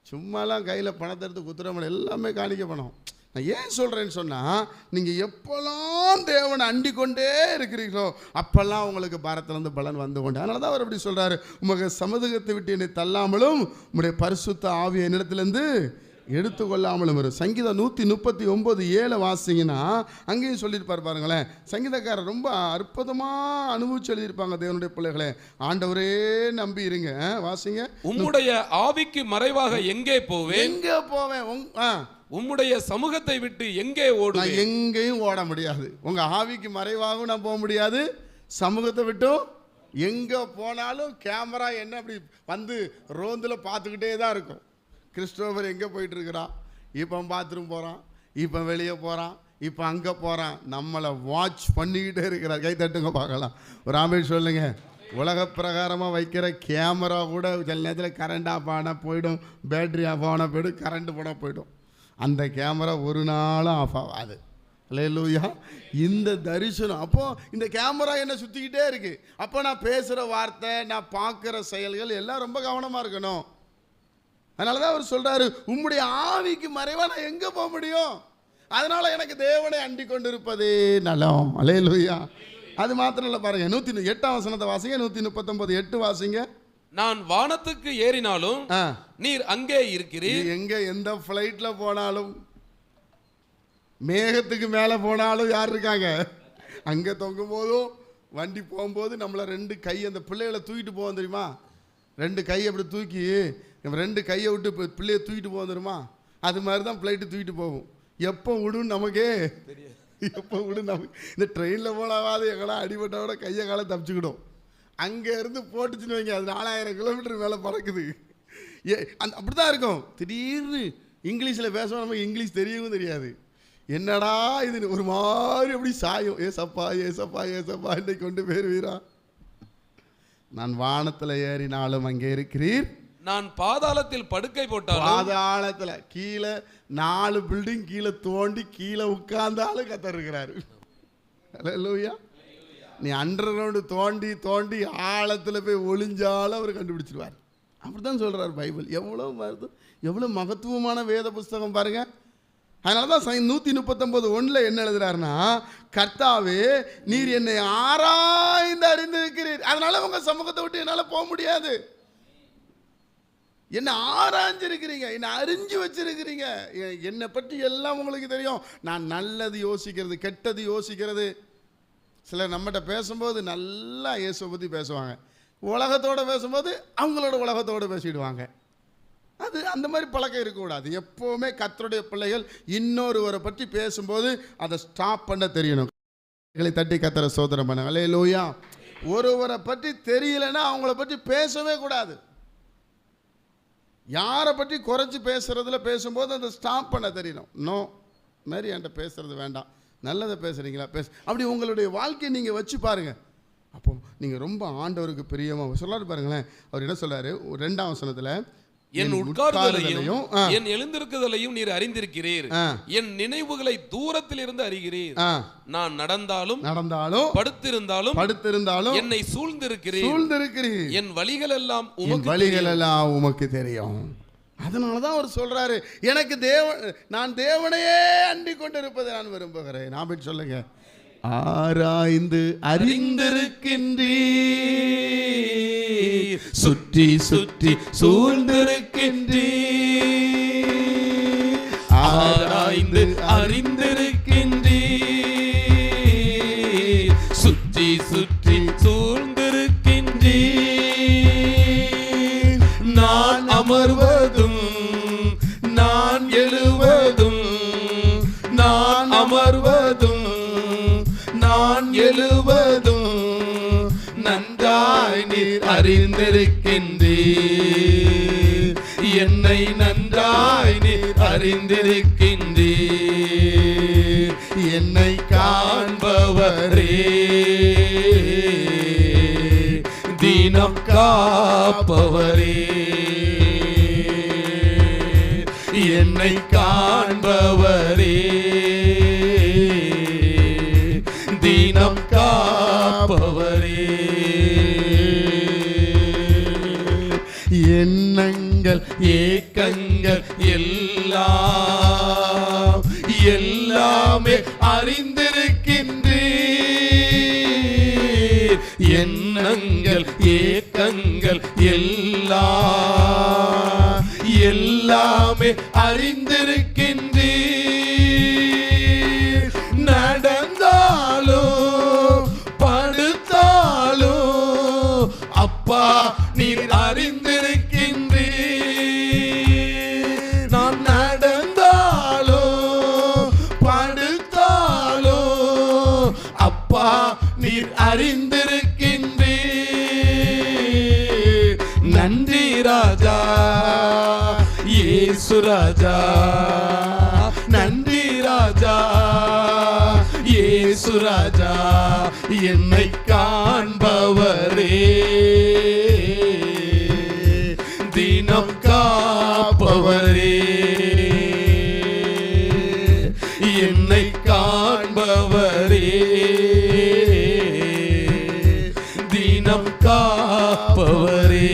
Speaker 1: சும்மாலாம் கையில் பணத்தை எடுத்து குத்துறமலை எல்லாமே காணிக்க பணம். நான் ஏன் சொல்கிறேன்னு சொன்னால், நீங்கள் எப்போல்லாம் தேவனை அண்டிக் கொண்டே இருக்கிறீர்களோ அப்போல்லாம் உங்களுக்கு பாரத்திலேருந்து பலன் வந்து கொண்டு. அதனால தான் அவர் அப்படி சொல்கிறாரு, உமக்கு சமூகத்தை விட்டு என்னை தள்ளாமலும் உங்களுடைய பரிசுத்த ஆவிய என்னிடத்துலேருந்து எடுத்துக்கொள்ளாமலும் வரும். சங்கீதம் 139:7 வாசிங்கன்னா அங்கேயும் சொல்லியிருப்பார் பாருங்களேன். சங்கீதக்காரர் ரொம்ப அற்புதமாக அனுபவிச்சு எழுதியிருப்பாங்க. தேவனுடைய பிள்ளைகளே, ஆண்டவரே நம்பி இருங்க. வாசிங்க.
Speaker 2: உம்முடைய ஆவிக்கு மறைவாக எங்கே போவேன்?
Speaker 1: எங்கே போவேன்?
Speaker 2: உம்முடைய சமூகத்தை விட்டு எங்கே ஓடுவேன்?
Speaker 1: நான் எங்கேயும் ஓட முடியாது. உங்கள் ஆவிக்கு மறைவாகவும் நான் போக முடியாது, சமூகத்தை விட்டும் எங்கே போனாலும் கேமரா என்ன அப்படி வந்து ரோந்தில் பார்த்துக்கிட்டே தான் இருக்கும். கிறிஸ்டோபர் எங்கே போயிட்டுருக்கிறான், இப்போ பாத்ரூம் போகிறான், இப்போ வெளியே போகிறான், இப்போ அங்கே போகிறான், நம்மளை வாட்ச் பண்ணிக்கிட்டே இருக்கிறார். கை தட்டுங்க பார்க்கலாம். ஒரு ஆமென் சொல்லுங்க. உலக பிரகாரமாக வைக்கிற கேமரா கூட சில நேரத்தில் கரண்ட் ஆஃப் ஆனால் போயிடும், பேட்ரி ஆஃப் ஆனால் போய்டும், கரண்ட் போனால் போய்டும். அந்த கேமரா ஒரு நாளும் ஆஃப் ஆகாது. அல்லேலூயா. இந்த தரிசனம் அப்போது இந்த கேமரா என்ன சுற்றிக்கிட்டே இருக்குது. அப்போ நான் பேசுகிற வார்த்தை, நான் பார்க்குற செயல்கள் எல்லாம் ரொம்ப கவனமாக இருக்கணும். அதனால தான் அவர் சொல்கிறாரு, உம்முடைய ஆவிக்கு மறைவாக நான் எங்கே போக முடியும்? அதனால் எனக்கு தேவனை அண்டி கொண்டு இருப்பதே நலம். அல்லேலூயா. அது மாத்திரம் இல்லை, பாருங்கள் 108ஆம் வசனத்தை வாசிங்க. 139:8 வாசிங்க.
Speaker 2: நான் வானத்துக்கு ஏறினாலும் நீர் அங்கே இருக்கிறீர்.
Speaker 1: எங்கே எந்த ஃப்ளைட்டில் போனாலும், மேகத்துக்கு மேலே போனாலும் யார் இருக்காங்க? அங்கே தொங்கும் போதும் வண்டி போகும்போது நம்மளை 2 கை அந்த பிள்ளைகளை தூக்கிட்டு போவோம் தெரியுமா? 2 கை அப்படி தூக்கி 2 கையை விட்டு பிள்ளையை தூக்கிட்டு போவோம் தெரியுமா? அது மாதிரி தான் ஃப்ளைட்டு தூக்கிட்டு போகும். எப்போ விடுன்னு நமக்கே தெரியாது. எப்போ விடு நமக்கு. இந்த ட்ரெயினில் போனாவது எங்கெல்லாம் அடிபட்டோட கையை காலை தப்பிச்சுக்கிடும். அங்கே இருந்து போட்டுச்சுன்னு வைங்க, அது 4000 கிலோமீட்டர் மேலே பறக்குது. அப்படி தான் இருக்கும். திடீர்னு இங்கிலீஷில் பேசுவோம், நமக்கு இங்கிலீஷ் தெரியவும் தெரியாது. என்னடா இது ஒரு மாதிரி அப்படி சாயும். ஏசப்பா ஏசப்பா ஏசப்பா இன்னைக்கு கொண்டு போயிருவீரா. நான் வானத்தில் ஏறினாலும் அங்கே இருக்கிறீர்,
Speaker 2: நான் பாதாளத்தில் படுக்கை போட்டாலும்,
Speaker 1: பாதாளத்துல கீழே 4 பில்டிங் கீழே தோண்டி கீழே உட்கார்ந்தாலும் கர்த்தர் இருக்கிறாரு. அல்லேலூயா. நீ அண்டர் கிரவுண்டு தோண்டி தோண்டி ஆழத்தில் போய் ஒளிஞ்சாலும் அவர் கண்டுபிடிச்சிருவார். அப்படித்தான் சொல்றார் பைபிள். எவ்வளோ மகத்துவமான வேத புஸ்தகம் பாருங்க. அதனால தான் 139:1 என்ன எழுதுறாருன்னா, கர்த்தாவே நீர் என்னை ஆராய்ந்து அறிந்திருக்கிறீர், அதனால உங்க சமூகத்தை விட்டு என்னால் போக முடியாது. என்ன ஆராய்ஞ்சிருக்கிறீங்க, என்ன அறிஞ்சு வச்சிருக்கிறீங்க, என்னை பற்றி எல்லாம் உங்களுக்கு தெரியும். நான் நல்லது யோசிக்கிறது, கெட்டது யோசிக்கிறது. சிலர் நம்மகிட்ட பேசும்போது நல்லா இயேசுவை பற்றி பேசுவாங்க, உலகத்தோடு பேசும்போது அவங்களோட உலகத்தோடு பேசிடுவாங்க. அது அந்த மாதிரி பழக்கம் இருக்கக்கூடாது. எப்போவுமே கர்த்தருடைய பிள்ளைகள் இன்னொருவரை பற்றி பேசும்போது அதை ஸ்டாப் பண்ண தெரியணும். தட்டி கர்த்தரை ஸ்தோத்திரம் பண்ண. அல்லேலூயா. ஒருவரை பற்றி தெரியலைன்னா அவங்கள பற்றி பேசவே கூடாது. யாரை பற்றி குறைச்சி பேசுறதுல பேசும்போது அதை ஸ்டாப் பண்ண தெரியணும். நோ, மாதிரி என்கிட்ட பேசுறது வேண்டாம், நல்லதை பேசுகிறீங்களா பேச. அப்படி உங்களுடைய வாழ்க்கையை நீங்கள் வச்சு பாருங்கள். அப்போ நீங்கள் ரொம்ப ஆண்டவருக்கு பிரியமாக சொல்லாரு. பாருங்களேன், அவர் என்ன சொல்றாரு 2ஆம் வசனத்தில்,
Speaker 2: என் உட்கார்தலையும் என் எழுந்திருக்குதலையும் நீர் அறிந்திருக்கிறீர், என் நினைவுகளை தூரத்தில் இருந்து அறிகிறீர். நான் நடந்தாலும் படுத்திருந்தாலும் என்னை சூழ்ந்திருக்கிறீர், என் வழிகள் எல்லாம்
Speaker 1: உமக்கு தெரியும். அதனால தான் அவர் சொல்றாரு, எனக்கு நான் தேவனையே அண்டிக் கொண்டிருப்பதை நான் விரும்புகிறேன். நான் போய் சொல்லுங்க, ஆராய்ந்து அறிந்திருக்கின்றீர், சுற்றி சுற்றி சூழ்ந்திருக்கின்றீர்.
Speaker 2: ஆராய்ந்து அறிந்திருக்கின்றீர், சுற்றி சுற்றி சூழ்ந்திருக்கின்றீர். நான் அமர்வதும் நான் எழுவதும், நான் அமர்வதும் நான் எழுவதும் நன்றாய் நீர் அறிந்திருக்கின்றீர், என்னை நன்றாய் நீர் அறிந்திருக்கின்றீர்.
Speaker 1: என்னை
Speaker 2: காண்பவரே, தினம் காப்பவரே, என்னை காண்பவரே, தினம் காப்பவரே.
Speaker 1: எண்ணங்கள்
Speaker 2: ஏக்கங்கள் எல்லாமே அறிந்திருக்கின்றீர், எண்ணங்கள் ஏக்கங்கள் எல்லாமே அறிந்திருக்கின்றீர். நடந்தாலும் படுத்தாலும் அப்பா நீர் அறிந்திருக்கின்றீர். நான் நடந்தாலும் படுத்தாலும் அப்பா நீர் அறிந்திருக்கின்றீர். நன்றி ராஜா இயேசு ராஜா, நன்றி ராஜா இயேசு ராஜா, என்னை காண்பவரே, தினம் காப்பவரே, என்னை காண்பவரே, தினம் காப்பவரே.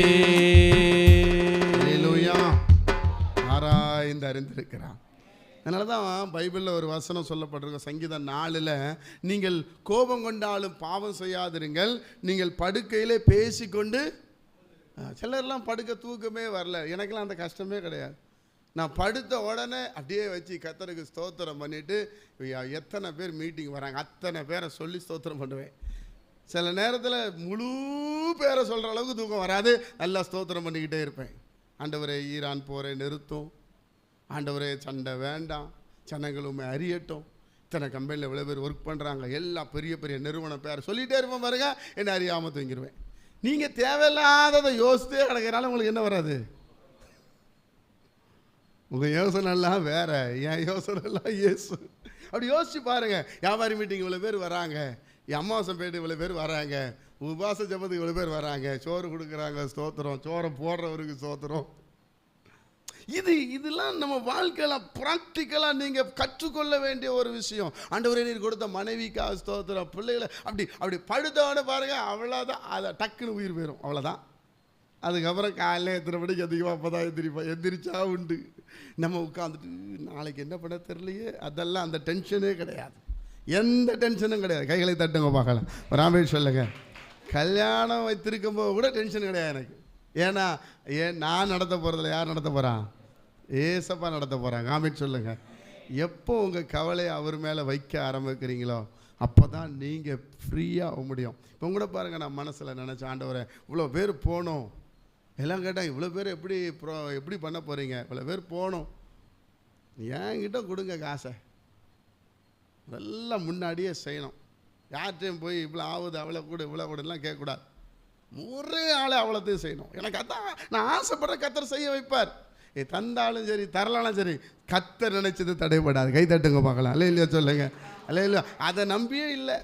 Speaker 1: ஆராய்ந்து அறிந்திருக்கிறான். அதனால தான் பைபிளில் ஒரு வசனம் சொல்லப்பட்டிருக்க, சங்கீதம் 4ல், நீங்கள் கோபம் கொண்டாலும் பாவம் செய்யாதிருங்கள், நீங்கள் படுக்கையிலே பேசிக்கொண்டு. சிலர்லாம் படுக்க தூக்கமே வரல, எனக்கெல்லாம் அந்த கஷ்டமே கிடையாது. நான் படுத்த உடனே அப்படியே வச்சு கர்த்தருக்கு ஸ்தோத்திரம் பண்ணிவிட்டு, எத்தனை பேர் மீட்டிங் வராங்க அத்தனை பேரை சொல்லி ஸ்தோத்திரம் பண்ணுவேன். சில நேரத்தில் முழு பேரை சொல்கிற அளவுக்கு தூக்கம் வராது, நல்லா ஸ்தோத்திரம் பண்ணிக்கிட்டே இருப்பேன். ஆண்டவரே ஈரான் போரை நிறுத்தும், ஆண்டவரே சண்டை வேண்டாம், ஜனங்களுமே அறியட்டும், இத்தனை கம்பெனியில் இவ்வளோ பேர் ஒர்க் பண்ணுறாங்க, எல்லாம் பெரிய பெரிய நிறுவனம் பேர் சொல்லிகிட்டே இருப்பேன் பாருங்க, என்ன அறியாமல் தூங்கிடுவேன். நீங்கள் தேவையில்லாததை யோசித்தே கிடக்கிறனால உங்களுக்கு என்ன வராது? உங்கள் யோசனைலாம் வேற, என் யோசனைலாம் இயேசு. அப்படி யோசிச்சு பாருங்க. வியாபாரி மீட்டிங் இவ்வளோ பேர் வராங்க, அமாவாசை போயிட்டு இவ்வளோ பேர் வராங்க, உபவாச ஜெபத்துக்கு இவ்வளோ பேர் வராங்க, சோறு கொடுக்குறாங்க, ஸ்தோத்திரம், சோறை போடுறவருக்கு ஸ்தோத்திரம். இதெல்லாம் நம்ம வாழ்க்கையில் ப்ராக்டிக்கலாக நீங்கள் கற்றுக்கொள்ள வேண்டிய ஒரு விஷயம். ஆண்டவரே நீர் கொடுத்த மனைவிக்காக ஸ்தோத்திரம், பிள்ளைகளை அப்படி படுத்தோட பாருங்கள், அவ்வளோதான். அதை டக்குன்னு உயிர் போயிடும், அவ்வளோதான். அதுக்கப்புறம் காலையில் எத்தனை மணிக்கு அதிகமாக அப்போ தான் எந்திரிச்சா உண்டு. நம்ம உட்காந்துட்டு நாளைக்கு என்ன பண்ண தெரியலையே, அதெல்லாம் அந்த டென்ஷனே கிடையாது, எந்த டென்ஷனும் கிடையாது. கைகளை தட்டுங்க பார்க்கலாம், ராமேஷ் சொல்லுங்க. கல்யாணம் வைத்திருக்கும் போது கூட டென்ஷன் கிடையாது எனக்கு. ஏன்னா நான் நடத்த போகிறதில்ல, யார் நடத்த போகிறான்? ஏசப்பா நடத்த போகிறாங்க. ஆமென் சொல்லுங்க. எப்போ உங்கள் கவலையை அவர் மேலே வைக்க ஆரம்பிக்கிறீங்களோ அப்போ தான் நீங்கள் ஃப்ரீயாக முடியும். இப்போ கூட பாருங்கள், நான் மனசில் நினச்ச ஆண்டவரை இவ்வளோ பேர் போகணும் எல்லாம் கேட்டால், இவ்வளோ பேர் எப்படி பண்ண போகிறீங்க? இவ்வளோ பேர் போகணும், என்கிட்ட கொடுங்க காசை, இதெல்லாம் முன்னாடியே செய்யணும். யார்கிட்டையும் போய் இவ்வளோ ஆகுது அவ்வளோ கூடலாம் கேட்கக்கூடாது. ஒரே ஆளை அவ்வளோத்தையும் செய்யணும். எனக்கு அதான் நான் ஆசைப்படுற கர்த்தர் செய்ய வைப்பார். தந்தாலும் சரி தரலாலும் சரி, கர்த்தர் நினைச்சது தடைபடாது. கை தட்டுங்க பார்க்கலாம். அல்ல இல்லையா சொல்லுங்க. அல்ல இல்லையா? அதை நம்பியே இல்லை.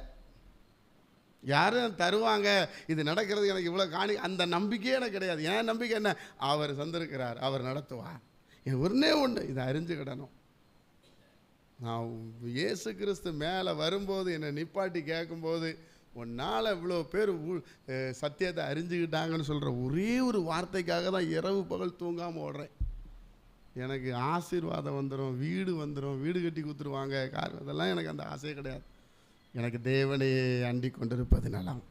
Speaker 1: யாரும் தருவாங்க, இது நடக்கிறது எனக்கு இவ்வளோ அந்த நம்பிக்கையே எனக்கு கிடையாது. என் நம்பிக்கை என்ன? அவர் சந்திருக்கிறார், அவர் நடத்துவார். ஒன்றே ஒன்று, இதை அறிஞ்சுக்கிடணும். நான் இயேசு கிறிஸ்து மேலே வரும்போது என்னை நிப்பாட்டி கேட்கும்போது, உன்னால் இவ்வளோ பேர் சத்தியத்தை அறிஞ்சுக்கிட்டாங்கன்னு சொல்கிற ஒரே ஒரு வார்த்தைக்காக தான் இரவு பகல் தூங்காமல் ஓடுறேன். எனக்கு ஆசீர்வாதம் வந்துடும், வீடு வந்துடும், வீடு கட்டி கொடுத்துருவாங்க, கார், அதெல்லாம் எனக்கு அந்த ஆசையே கிடையாது. எனக்கு தேவனையே அண்டிக் கொண்டிருப்பது நலம்.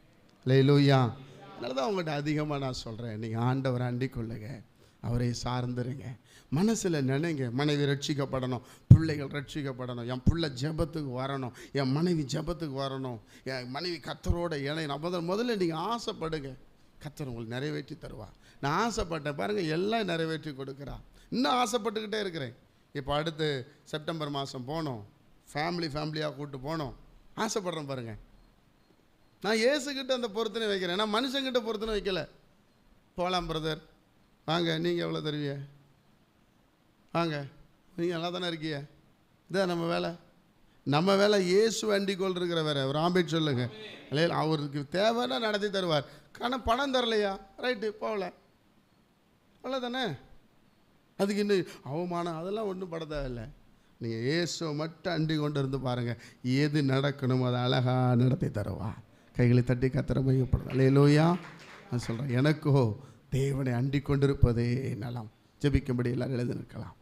Speaker 1: அல்லேலூயா. அதனால தான் உங்கள்கிட்ட அதிகமாக நான் சொல்கிறேன், நீங்கள் ஆண்டவரை அண்டிக் கொள்ளுங்க, அவரை சார்ந்துருங்க. மனசில் நினைங்க, மனைவி ரட்சிக்கப்படணும், பிள்ளைகள் ரட்சிக்கப்படணும், என் பிள்ளை ஜெபத்துக்கு வரணும், என் மனைவி ஜெபத்துக்கு வரணும், என் மனைவி கர்த்தரோட இணையணும். முதல்ல நீங்கள் ஆசைப்படுங்க, கர்த்தர் உங்களுக்கு நிறைவேற்றி தருவா. நான் ஆசைப்பட்டேன் பாருங்கள், எல்லாம் நிறைவேற்றி கொடுக்குறா. இன்னும் ஆசைப்பட்டுக்கிட்டே இருக்கிறேன். இப்போ அடுத்து செப்டம்பர் மாதம் போனோம், ஃபேமிலியாக கூப்பிட்டு போனோம், ஆசைப்படுறேன் பாருங்கள். நான் இயேசுக்கிட்ட அந்த பொருத்தனை வைக்கிறேன், நான் மனுஷங்கிட்ட பொருத்தனை வைக்கலை. போகலாம் பிரதர், வாங்க, நீங்கள் எவ்வளோ தருவீங்க, வாங்க, நீங்கள் நல்லா தானே இருக்கீங்க, இதான் நம்ம வேலை இயேசு அண்டிக்கோள் இருக்கிற வேற. ஒரு ஆம்பேட் சொல்லுங்க. இல்லையா? அவருக்கு தேவைன்னா நடத்தி தருவார். ஆனால் பணம் தரலையா, ரைட்டு, போகல, அவ்வளோ தானே. அதுக்கு இன்னும் அவமானம் அதெல்லாம் ஒன்றும் பட தேவையில்லை. நீங்கள் இயேசுவை மட்டும் அண்டி கொண்டு இருந்து பாருங்கள், எது நடக்கணும் அதை அழகாக நடத்தி தருவா. கைகளை தட்டி கர்த்தரை மையப்படும். அல்லேலூயா. நான் சொல்கிறேன், எனக்கோ தேவனை அண்டிக் கொண்டிருப்பதே நலம். ஜெபிக்கும்படி எல்லாரும் எழுதி நிற்கலாம்.